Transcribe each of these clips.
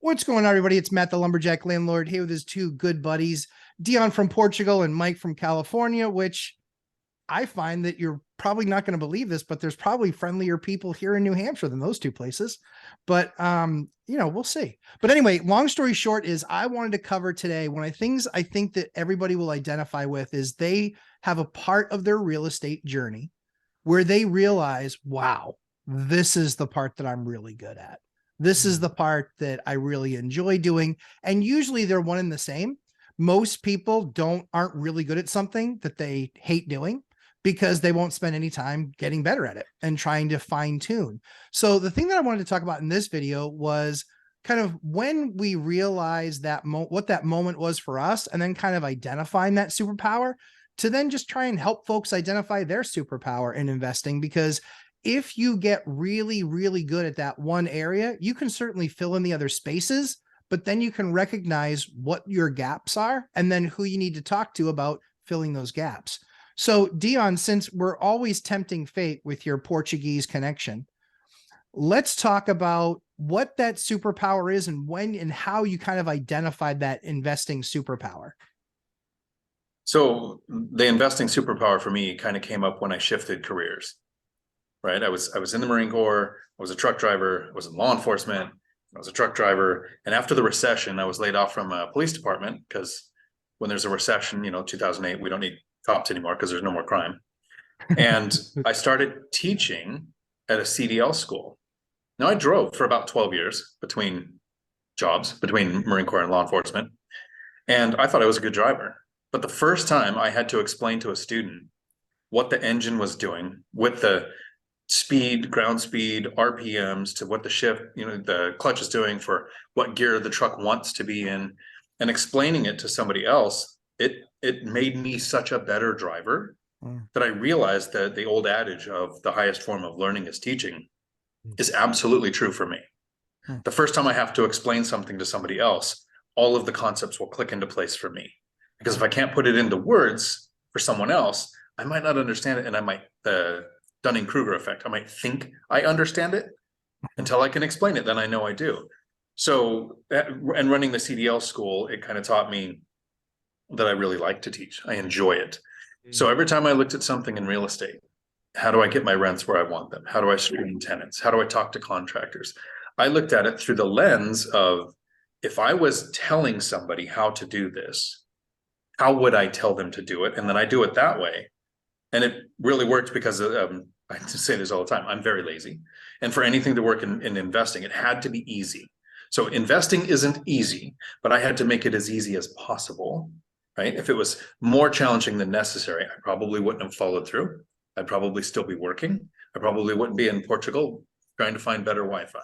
What's going on, everybody? It's Matt, the Lumberjack Landlord, here with his two good buddies, Dion from Portugal and Mike from California, which I find that you're probably not going to believe this, but there's probably friendlier people here in New Hampshire than those two places. But, we'll see. But anyway, long story short is I wanted to cover today one of the things I think that everybody will identify with is they have a part of their real estate journey where they realize, wow, this is the part that I'm really good at. This is the part that I really enjoy doing. And usually they're one and the same. Most people aren't really good at something that they hate doing because they won't spend any time getting better at it and trying to fine tune. So the thing that I wanted to talk about in this video was kind of when we realized that what that moment was for us, and then kind of identifying that superpower to then just try and help folks identify their superpower in investing. Because if you get really, really good at that one area, you can certainly fill in the other spaces, but then you can recognize what your gaps are and then who you need to talk to about filling those gaps. So Dion, since we're always tempting fate with your Portuguese connection, let's talk about what that superpower is and when and how you kind of identified that investing superpower. So the investing superpower for me kind of came up when I shifted careers. Right. I was in the Marine Corps. I was a truck driver. I was in law enforcement. I was a truck driver. And after the recession, I was laid off from a police department because when there's a recession, 2008, we don't need cops anymore because there's no more crime. And I started teaching at a CDL school. Now I drove for about 12 years between jobs, between Marine Corps and law enforcement. And I thought I was a good driver. But the first time I had to explain to a student what the engine was doing with the speed, ground speed, RPMs to what the shift, the clutch is doing for what gear the truck wants to be in, and explaining it to somebody else, it made me such a better driver that I realized that the old adage of the highest form of learning is teaching is absolutely true for me. The first time I have to explain something to somebody else, all of the concepts will click into place for me. Because if I can't put it into words for someone else, I might not understand it, and I might Dunning-Kruger effect. I might think I understand it until I can explain it. Then I know I do. So, and running the CDL school, it kind of taught me that I really like to teach. I enjoy it. So every time I looked at something in real estate, how do I get my rents where I want them? How do I screen tenants? How do I talk to contractors? I looked at it through the lens of, if I was telling somebody how to do this, how would I tell them to do it? And then I do it that way. And it really worked because I say this all the time. I'm very lazy. And for anything to work in investing, it had to be easy. So investing isn't easy, but I had to make it as easy as possible, right? If it was more challenging than necessary, I probably wouldn't have followed through. I'd probably still be working. I probably wouldn't be in Portugal trying to find better Wi-Fi.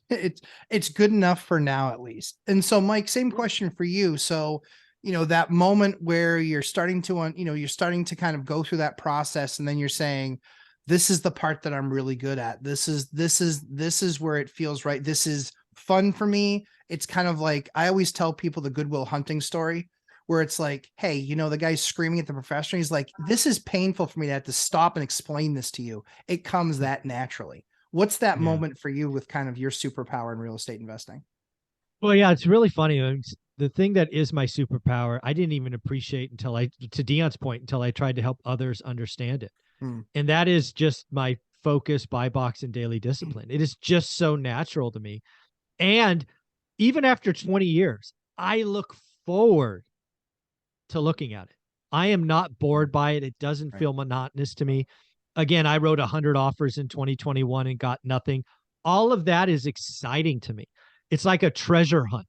It's good enough for now, at least. And so, Mike, same question for you. So, that moment where you're starting to, you're starting to kind of go through that process, and then you're saying, this is the part that I'm really good at. This is where it feels right. This is fun for me. It's kind of like, I always tell people the Good Will Hunting story, where it's like, hey, the guy's screaming at the professional. He's like, this is painful for me to have to stop and explain this to you. It comes that naturally. What's that moment for you with kind of your superpower in real estate investing? Well, yeah, it's really funny. The thing that is my superpower, I didn't even appreciate to Dion's point, until I tried to help others understand it. And that is just my focus, buy box, and daily discipline. It is just so natural to me. And even after 20 years, I look forward to looking at it. I am not bored by it. It doesn't feel monotonous to me. Again, I wrote 100 offers in 2021 and got nothing. All of that is exciting to me. It's like a treasure hunt.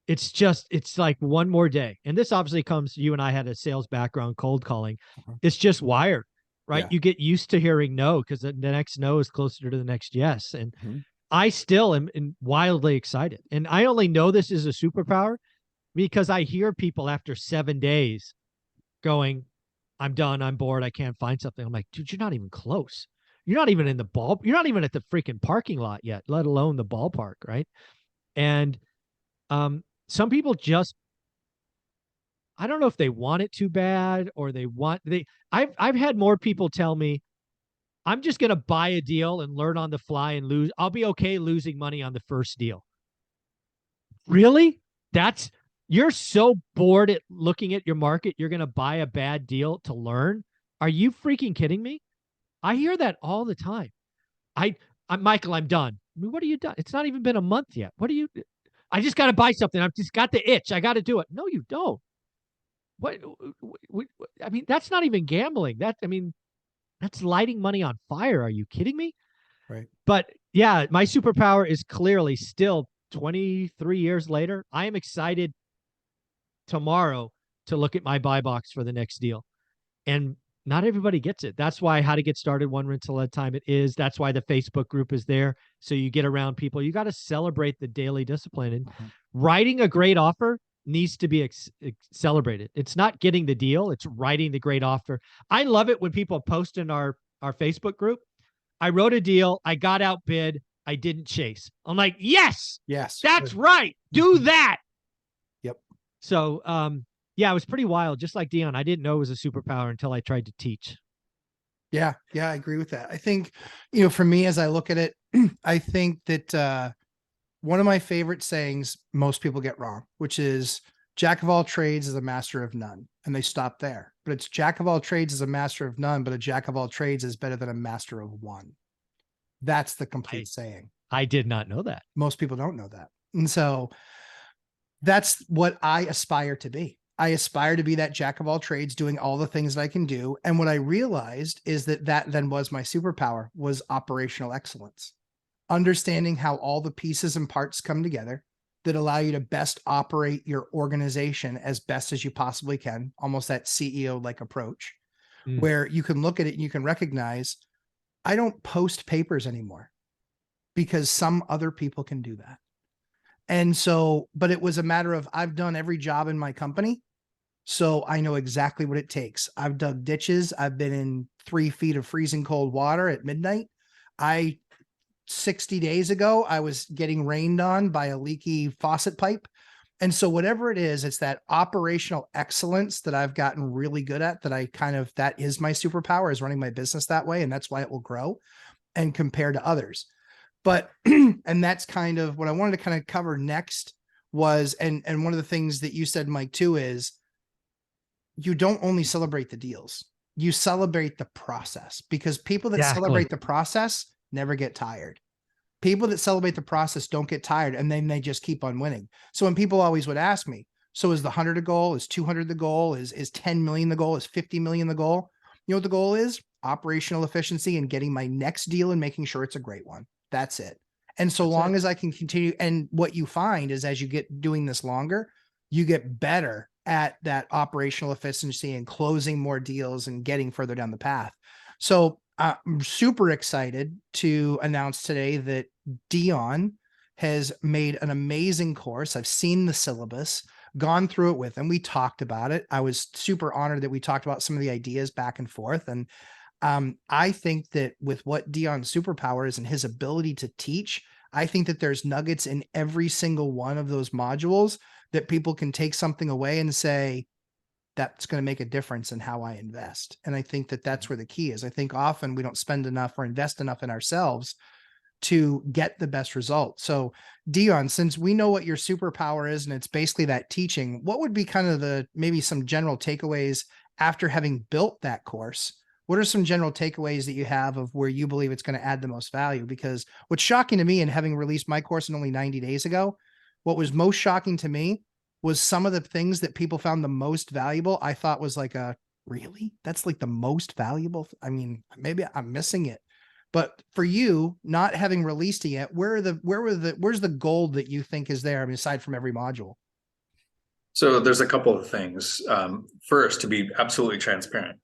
It's like one more day. And this obviously comes, you and I had a sales background, cold calling. It's just wired, right? Yeah. You get used to hearing no, because the next no is closer to the next yes. And I still am wildly excited. And I only know this is a superpower because I hear people after 7 days going, I'm done. I'm bored. I can't find something. I'm like, dude, you're not even close. You're not even in the ball. You're not even at the freaking parking lot yet, let alone the ballpark. Right. And some people just, I don't know if they want it too bad or I've had more people tell me, I'm just going to buy a deal and learn on the fly and lose. I'll be okay losing money on the first deal. Really? You're so bored at looking at your market, you're going to buy a bad deal to learn? Are you freaking kidding me? I hear that all the time. I'm Michael, I'm done. I mean, what are you done? It's not even been a month yet. I just got to buy something. I've just got the itch. I got to do it. No, you don't. What, I mean, that's not even gambling. That's lighting money on fire. Are you kidding me? Right. But yeah, my superpower is clearly still 23 years later. I am excited tomorrow to look at my buy box for the next deal. And not everybody gets it. That's why How to Get Started One Rental at a Time it is. That's why the Facebook group is there. So you get around people. You got to celebrate the daily discipline. And writing a great offer needs to be celebrated. It's not getting the deal. It's writing the great offer. I love it when people post in our Facebook group, I wrote a deal. I got outbid. I didn't chase. I'm like, yes, that's right. Do that. Yep. So, yeah, it was pretty wild. Just like Dion, I didn't know it was a superpower until I tried to teach. Yeah, I agree with that. I think, for me, as I look at it, I think that one of my favorite sayings most people get wrong, which is jack of all trades is a master of none. And they stop there. But it's jack of all trades is a master of none, but a jack of all trades is better than a master of one. That's the complete saying. I did not know that. Most people don't know that. And so that's what I aspire to be. I aspire to be that jack of all trades, doing all the things that I can do. And what I realized is that then was my superpower, was operational excellence. Understanding how all the pieces and parts come together that allow you to best operate your organization as best as you possibly can. Almost that CEO-like approach, where you can look at it and you can recognize, I don't post papers anymore because some other people can do that. And so, but it was a matter of, I've done every job in my company, so I know exactly what it takes. I've dug ditches. I've been in 3 feet of freezing cold water at midnight. 60 days ago, I was getting rained on by a leaky faucet pipe. And so whatever it is, it's that operational excellence that I've gotten really good at, that is my superpower, is running my business that way. And that's why it will grow and compare to others. But, and that's kind of what I wanted to kind of cover next was, and one of the things that you said, Mike, too, is you don't only celebrate the deals, you celebrate the process, because people that celebrate the process never get tired. People that celebrate the process don't get tired, and then they just keep on winning. So when people always would ask me, so is the 100 a goal? Is 200 the goal? Is 10 million the goal? Is 50 million the goal? You know what the goal is? Operational efficiency and getting my next deal and making sure it's a great one. That's it. And so long as I can continue, and what you find is as you get doing this longer, you get better at that operational efficiency and closing more deals and getting further down the path. So I'm super excited to announce today that Dion has made an amazing course. I've seen the syllabus, gone through it with him. We talked about it. I was super honored that we talked about some of the ideas back and forth. And I think that with what Dion's superpower is and his ability to teach, I think that there's nuggets in every single one of those modules that people can take something away and say, that's going to make a difference in how I invest. And I think that that's where the key is. I think often we don't spend enough or invest enough in ourselves to get the best result. So Dion, since we know what your superpower is, and it's basically that teaching, what would be kind of maybe some general takeaways after having built that course? What are some general takeaways that you have of where you believe it's going to add the most value? Because what's shocking to me, and having released my course in only 90 days ago, what was most shocking to me was some of the things that people found the most valuable. I thought was like really? That's like the most valuable. I mean, maybe I'm missing it, but for you not having released it yet, where's the gold that you think is there? I mean, aside from every module. So there's a couple of things. First, to be absolutely transparent,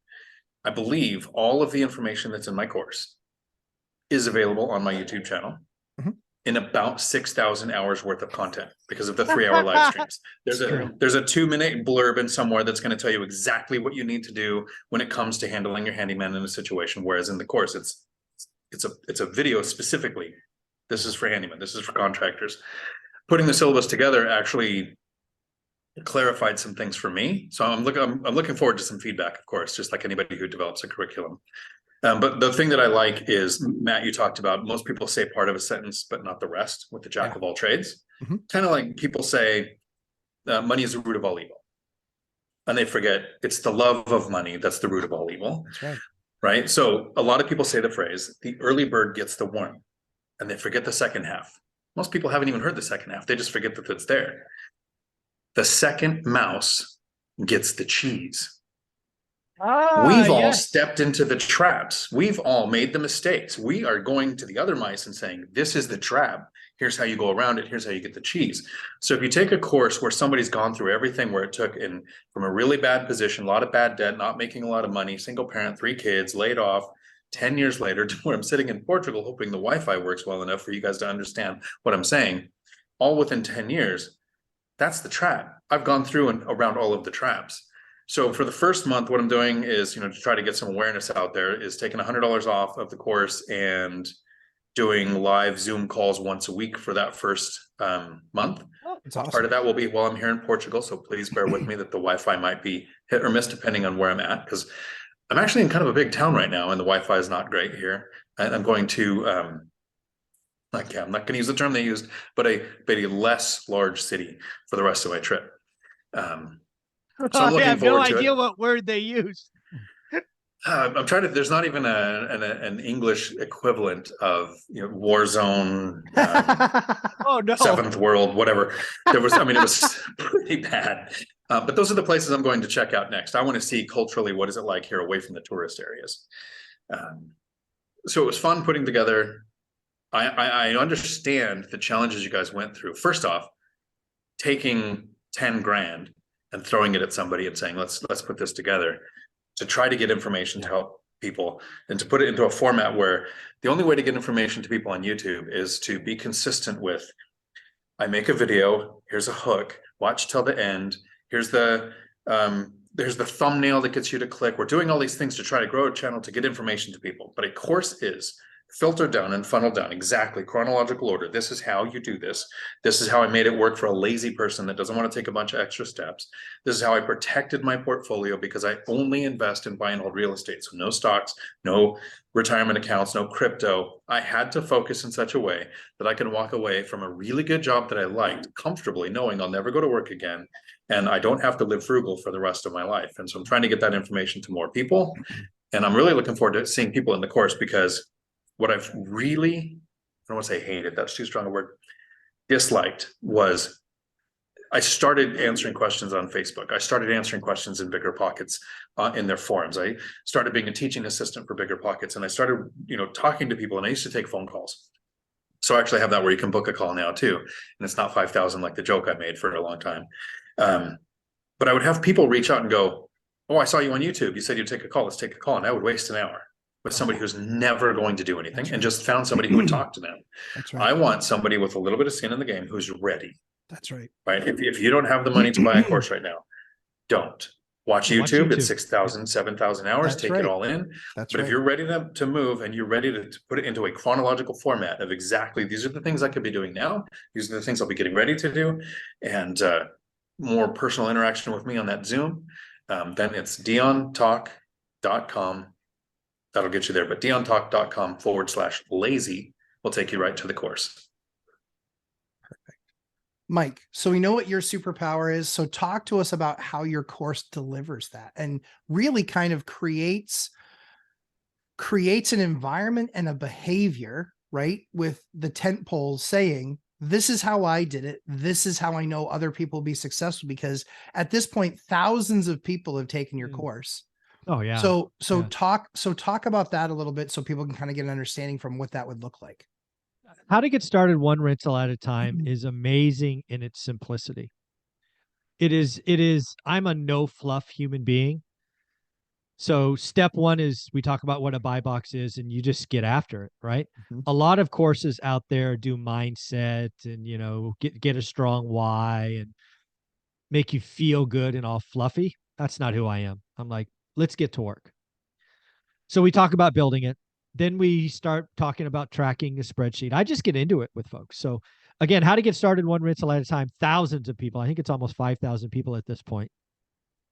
I believe all of the information that's in my course is available on my YouTube channel in about 6,000 hours worth of content because of the 3-hour live streams. There's a 2-minute blurb in somewhere that's going to tell you exactly what you need to do when it comes to handling your handyman in a situation. Whereas in the course, it's a video specifically. This is for handyman. This is for contractors. Putting the syllabus together actually clarified some things for me. So I'm looking forward to some feedback, of course, just like anybody who develops a curriculum. But the thing that I like is, Matt, you talked about, most people say part of a sentence, but not the rest, with the jack of all trades. Kind of like people say, money is the root of all evil. And they forget it's the love of money that's the root of all evil. That's right. Right. So a lot of people say the phrase, the early bird gets the worm, and they forget the second half. Most people haven't even heard the second half. They just forget that it's there. The second mouse gets the cheese. We've all stepped into the traps. We've all made the mistakes. We are going to the other mice and saying, this is the trap. Here's how you go around it. Here's how you get the cheese. So if you take a course where somebody's gone through everything, where it took in from a really bad position, a lot of bad debt, not making a lot of money, single parent, 3 kids, laid off, 10 years later, to where I'm sitting in Portugal, hoping the Wi-Fi works well enough for you guys to understand what I'm saying, all within 10 years, that's the trap. I've gone through and around all of the traps. So for the first month, what I'm doing is, to try to get some awareness out there, is taking $100 off of the course and doing live Zoom calls once a week for that first month. It's awesome. Part of that will be while I'm here in Portugal. So please bear with me that the Wi-Fi might be hit or miss depending on where I'm at, because I'm actually in kind of a big town right now and the Wi-Fi is not great here. And I'm going to, I'm not going to use the term they used, but a less large city for the rest of my trip. So I'm looking I have no forward to idea it. what word they used. I'm trying to. There's not even an English equivalent of war zone, Oh no, seventh world, whatever. There was. I mean, it was pretty bad. But those are the places I'm going to check out next. I want to see culturally what is it like here, away from the tourist areas. So it was fun putting together. I understand the challenges you guys went through. First off, taking 10 grand and throwing it at somebody and saying, let's put this together to try to get information to help people, and to put it into a format where the only way to get information to people on YouTube is to be consistent with, I make a video, here's a hook, watch till the end, here's the thumbnail that gets you to click. We're doing all these things to try to grow a channel to get information to people, but a course is filtered down and funneled down exactly chronological order. This is how you do this. This is how I made it work for a lazy person that doesn't want to take a bunch of extra steps. This is how I protected my portfolio, because I only invest in buy and hold real estate. So no stocks, no retirement accounts, no crypto. I had to focus in such a way that I can walk away from a really good job that I liked comfortably, knowing I'll never go to work again. And I don't have to live frugal for the rest of my life. And so I'm trying to get that information to more people. And I'm really looking forward to seeing people in the course, because what I've really, I don't want to say hated, that's too strong a word, disliked, was I started answering questions on Facebook. I started answering questions in Bigger Pockets in their forums. I started being a teaching assistant for Bigger Pockets, and I started, talking to people, and I used to take phone calls. So I actually have that where you can book a call now too. And it's not 5,000 like the joke I made for a long time. But I would have people reach out and go, oh, I saw you on YouTube. You said you'd take a call. Let's take a call. And I would waste an hour with somebody who's never going to do anything, and just found somebody who would talk to them. That's right. I want somebody with a little bit of skin in the game who's ready. That's right. Right. If you don't have the money to buy a course right now, don't watch YouTube. It's 6,000, 7,000 hours. That's Take right. it all in. That's But right. if you're ready to move, and you're ready to put it into a chronological format of exactly, these are the things I could be doing now. These are the things I'll be getting ready to do. And more personal interaction with me on that Zoom. Then it's diontalk.com. That'll get you there. But diontalk.com/lazy will take you right to the course. Mike, so we know what your superpower is. So talk to us about how your course delivers that, and really kind of creates an environment and a behavior, right? With the tent poles saying, this is how I did it. This is how I know other people will be successful, because at this point, thousands of people have taken your course. Oh yeah. So Yeah. talk about that a little bit, so people can kind of get an understanding from what that would look like. How to get started one rental at a time is amazing in its simplicity. It is, I'm a no fluff human being. So step one is we talk about what a buy box is, and you just get after it, right? A lot of courses out there do mindset and, get a strong why and make you feel good and all fluffy. That's not who I am. I'm like, let's get to work. So we talk about building it. Then we start talking about tracking a spreadsheet. I just get into it with folks. So again, how to get started one rental at a time, thousands of people. I think it's almost 5,000 people at this point.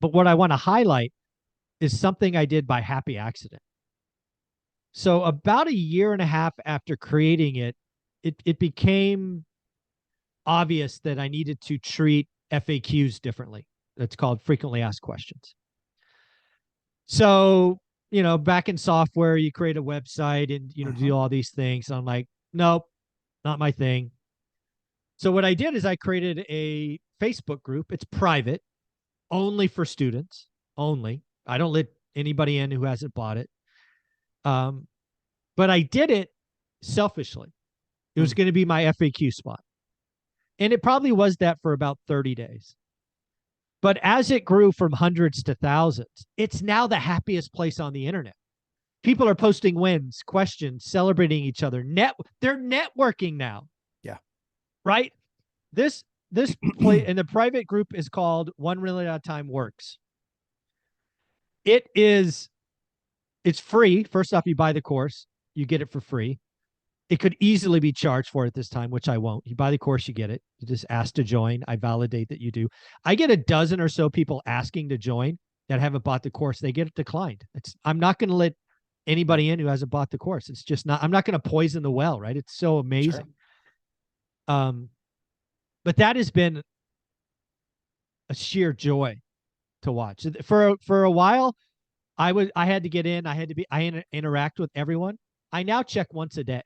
But what I want to highlight is something I did by happy accident. So about a year and a half after creating it, it became obvious that I needed to treat FAQs differently. That's called frequently asked questions. So, back in software, you create a website and, do all these things. And I'm like, nope, not my thing. So what I did is I created a Facebook group. It's private, only for students, only. I don't let anybody in who hasn't bought it. But I did it selfishly. It was going to be my FAQ spot. And it probably was that for about 30 days. But as it grew from hundreds to thousands, it's now the happiest place on the internet. People are posting wins, questions, celebrating each other. They're networking now. Yeah. Right? This play in the private group is called One Rental at a Time Works. It's free. First off, you buy the course, you get it for free. It could easily be charged for at this time, which I won't. You buy the course, you get it. You just ask to join. I validate that you do. I get a dozen or so people asking to join that haven't bought the course. They get it declined. I'm not going to let anybody in who hasn't bought the course. It's just not, I'm not going to poison the well, right? It's so amazing. Sure. But that has been a sheer joy to watch. For a while, I had to get in. I interact with everyone. I now check once a day.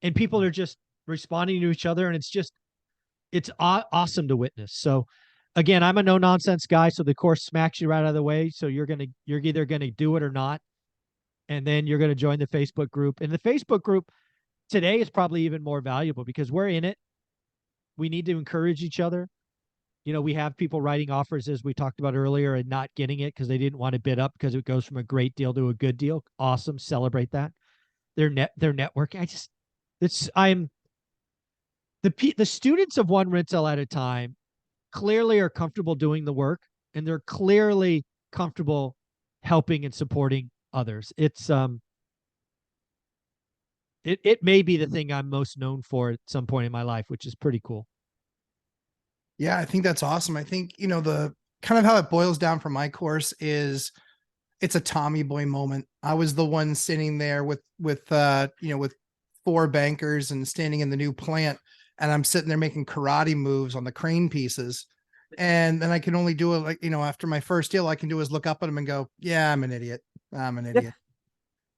And people are just responding to each other. And it's awesome to witness. So again, I'm a no nonsense guy. So the course smacks you right out of the way. So you're either going to do it or not. And then you're going to join the Facebook group. And the Facebook group today is probably even more valuable because we're in it. We need to encourage each other. We have people writing offers, as we talked about earlier, and not getting it because they didn't want to bid up because it goes from a great deal to a good deal. Awesome. Celebrate that. They're networking. The students of One Rental at a Time clearly are comfortable doing the work, and they're clearly comfortable helping and supporting others. It may be the thing I'm most known for at some point in my life, which is pretty cool. Yeah, I think that's awesome. I think, the kind of how it boils down for my course is it's a Tommy boy moment. I was the one sitting there with 4 bankers and standing in the new plant, and I'm sitting there making karate moves on the crane pieces. And then I can only do it after my first deal, I can do is look up at them and go, yeah, I'm an idiot.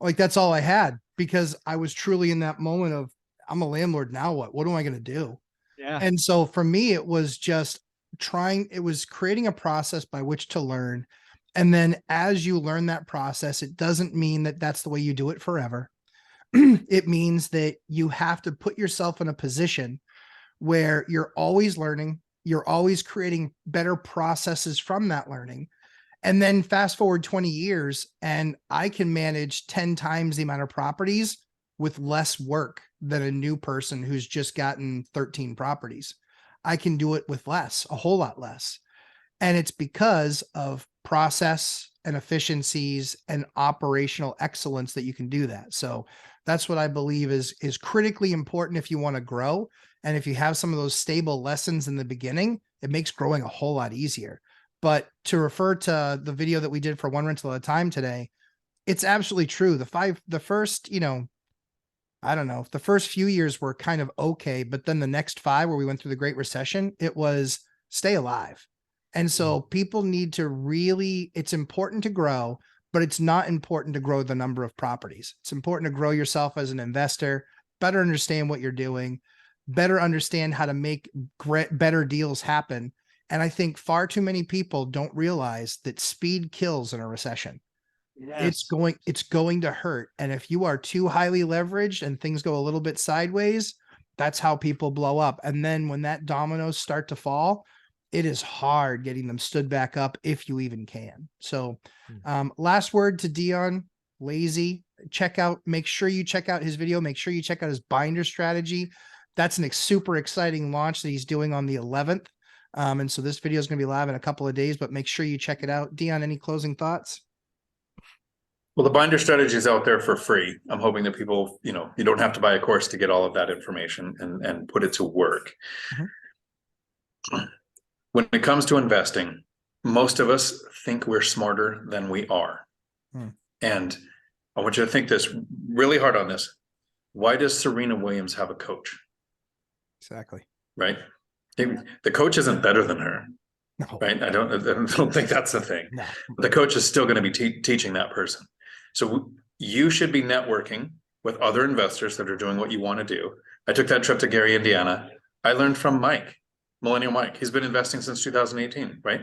Like that's all I had because I was truly in that moment of I'm a landlord. Now what am I going to do? Yeah. And so for me, it was just creating a process by which to learn. And then as you learn that process, it doesn't mean that that's the way you do it forever. It means that you have to put yourself in a position where you're always learning, you're always creating better processes from that learning. And then fast forward 20 years and I can manage 10 times the amount of properties with less work than a new person who's just gotten 13 properties. I can do it with less, a whole lot less. And it's because of process and efficiencies and operational excellence that you can do that. So that's what I believe is critically important if you want to grow. And if you have some of those stable lessons in the beginning, it makes growing a whole lot easier. But to refer to the video that we did for One Rental at a Time today, it's absolutely true. The first, I don't know, the first few years were kind of okay, but then the next 5 where we went through the Great Recession, it was stay alive. And so people need to really, it's important to grow, but it's not important to grow the number of properties. It's important to grow yourself as an investor, better understand what you're doing, better understand how to make better deals happen. And I think far too many people don't realize that speed kills in a recession. Yes. It's going to hurt. And if you are too highly leveraged and things go a little bit sideways, that's how people blow up. And then when that dominoes start to fall, it is hard getting them stood back up if you even can. So last word to Dion Lazy, make sure you check out his video. Make sure you check out his binder strategy. That's a super exciting launch that he's doing on the 11th. And so this video is going to be live in a couple of days, but make sure you check it out. Dion, any closing thoughts? Well, the binder strategy is out there for free. I'm hoping that people, you don't have to buy a course to get all of that information and put it to work. Mm-hmm. When it comes to investing, most of us think we're smarter than we are. And I want you to think this really hard on this. Why does Serena Williams have a coach? Exactly. Right? The coach isn't better than her. No. Right? I don't think that's the thing. No. The coach is still going to be teaching that person. So you should be networking with other investors that are doing what you want to do. I took that trip to Gary, Indiana. I learned from Mike, Millennial Mike. He's been investing since 2018, right?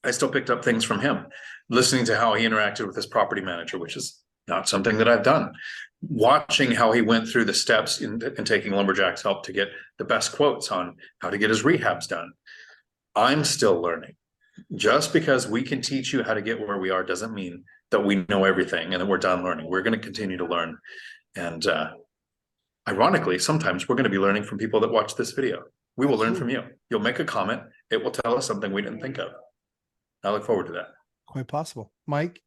I still picked up things from him, listening to how he interacted with his property manager, which is not something that I've done. Watching how he went through the steps in taking Lumberjack's help to get the best quotes on how to get his rehabs done. I'm still learning. Just because we can teach you how to get where we are doesn't mean that we know everything and that we're done learning. We're going to continue to learn. And ironically, sometimes we're going to be learning from people that watch this video. We will learn from you. You'll make a comment. It will tell us something we didn't think of. I look forward to that. Quite possible. Mike?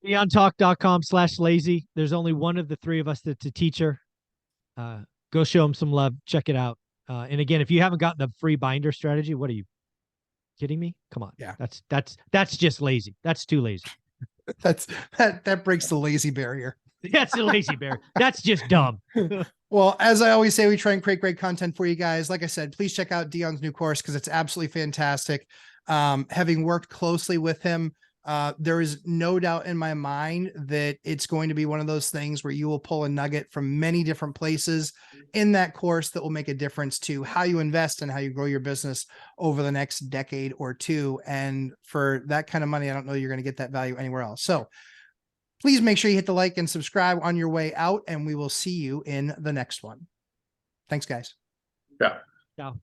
DeonTalk.com/lazy. There's only one of the three of us that's a teacher. Go show him some love. Check it out. And again, if you haven't gotten the free binder strategy, what are you kidding me? Come on. Yeah. That's just lazy. That's too lazy. That breaks the lazy barrier. That's a lazy bear. That's just dumb. Well, as I always say, we try and create great content for you guys. Like I said, please check out Deon's new course because it's absolutely fantastic. Having worked closely with him, there is no doubt in my mind that it's going to be one of those things where you will pull a nugget from many different places in that course that will make a difference to how you invest and how you grow your business over the next decade or two. And for that kind of money, I don't know you're going to get that value anywhere else. So please make sure you hit the like and subscribe on your way out, and we will see you in the next one. Thanks, guys. Yeah. Ciao.